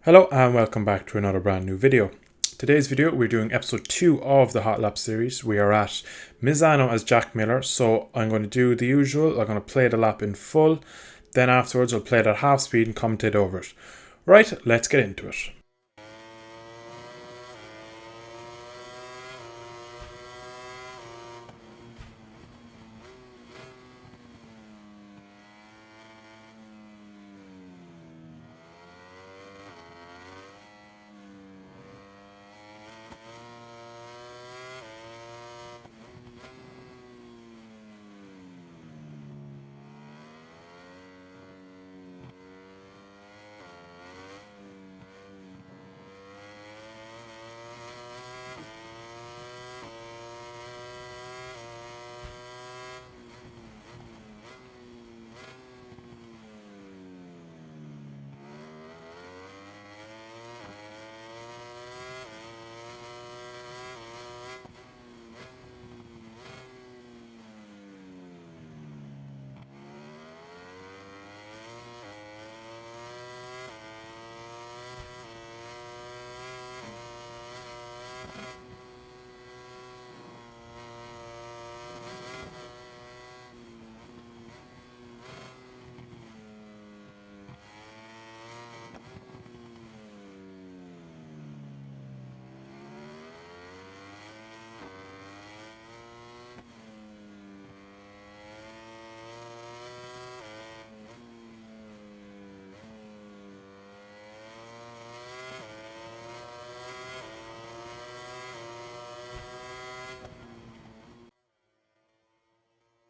Hello and welcome back to another brand new video. Today's video we're doing episode 2 of the Hot Lap series. We are at Misano as Jack Miller, so I'm going to do the usual. I'm going to play the lap in full, then afterwards I'll play it at half speed and commentate over it. Right, let's get into it.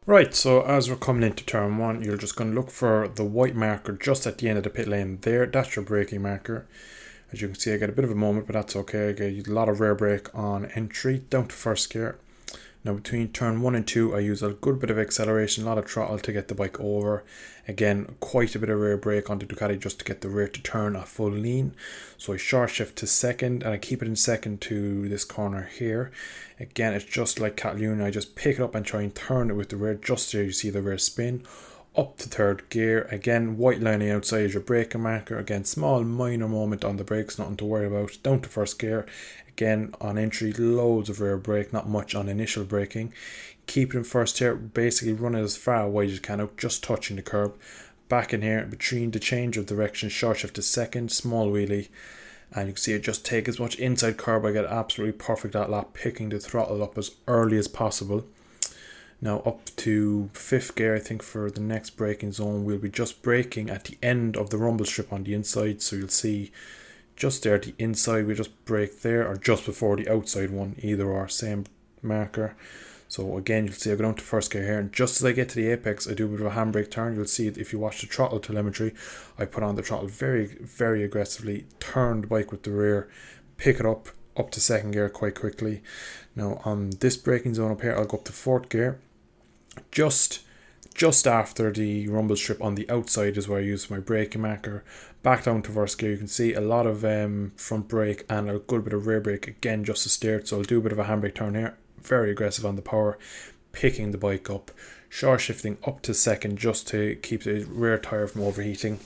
Right, so as we're coming into turn 1, you're just going to look for the white marker just at the end of the pit lane there. That's your braking marker. As you can see, I get a bit of a moment, but that's okay. I get a lot of rear brake on entry, down to first gear. Now between turn 1 and 2, I use a good bit of acceleration, a lot of throttle to get the bike over. Again, quite a bit of rear brake on the Ducati just to get the rear to turn at full lean. So I short shift to second and I keep it in second to this corner here. Again, it's just like Catalunya, I just pick it up and try and turn it with the rear just so you see the rear spin. Up to third gear, again white lining outside is your braking marker. Again, small minor moment on the brakes, nothing to worry about. Down to first gear, again on entry loads of rear brake, not much on initial braking. Keep it in first here, basically run it as far away as you can out, just touching the curb. Back in here between the change of direction, short shift to second, small wheelie, and you can see it just take as much inside curb. I get absolutely perfect that lap, picking the throttle up as early as possible. Now up to 5th gear, I think for the next braking zone, we'll be just braking at the end of the rumble strip on the inside. So you'll see just there at the inside, we just brake there, or just before the outside one, either or, same marker. So again, you'll see I go down to first gear here, and just as I get to the apex, I do a bit of a handbrake turn. You'll see it if you watch the throttle telemetry. I put on the throttle very, very aggressively, turn the bike with the rear, pick it up to second gear quite quickly. Now on this braking zone up here, I'll go up to 4th gear. Just after the rumble strip on the outside is where I use my braking marker. Back down to first gear, you can see a lot of front brake and a good bit of rear brake, again just to steer it. So I'll do a bit of a handbrake turn here, very aggressive on the power, picking the bike up, short shifting up to second just to keep the rear tyre from overheating.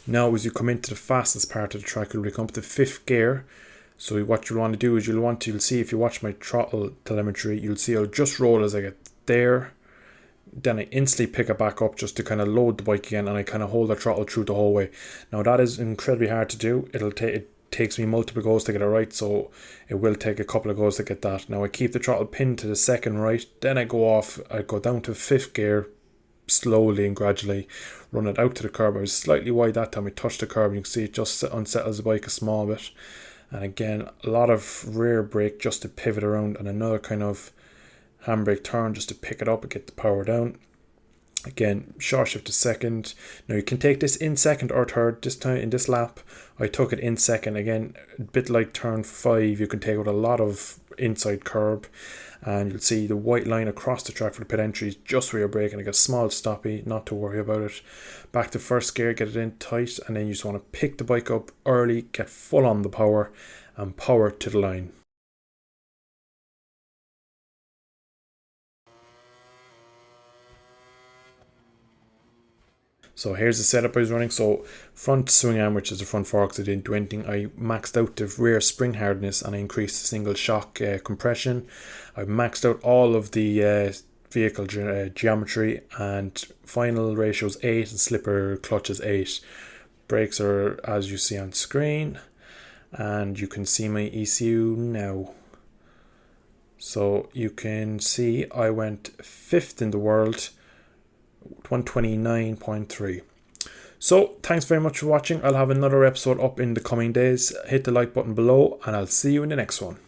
Now as you come into the fastest part of the track, you'll come to 5th gear. So what you'll want to do is you'll see if you watch my throttle telemetry, you'll see I'll just roll as I get there. Then I instantly pick it back up just to kind of load the bike again, and I kind of hold the throttle through the whole way. Now that is incredibly hard to do. It takes me multiple goes to get it right, so it will take a couple of goes to get that. Now I keep the throttle pinned to the second right, then I go down to 5th gear slowly and gradually, run it out to the curb. I was slightly wide that time, I touched the curb and you can see it just unsettles the bike a small bit. And again, a lot of rear brake just to pivot around, and another kind of handbrake turn just to pick it up and get the power down. Again, short shift to second. Now you can take this in second or third. This time in this lap, I took it in second. Again, a bit like turn 5, you can take out a lot of inside curb. And you'll see the white line across the track for the pit entries, just where you're braking. Like a small stoppy, not to worry about it. Back to first gear, get it in tight, and then you just want to pick the bike up early, get full on the power, and power to the line. So here's the setup I was running. So front swing arm, which is the front forks, I didn't do anything. I maxed out the rear spring hardness and I increased the single shock compression. I maxed out all of the vehicle geometry, and final ratios 8 and slipper clutches 8. Brakes are as you see on screen, and you can see my ECU now. So you can see I went 5th in the world, 129.3. So thanks very much for watching. I'll have another episode up in the coming days. Hit the like button below and I'll see you in the next one.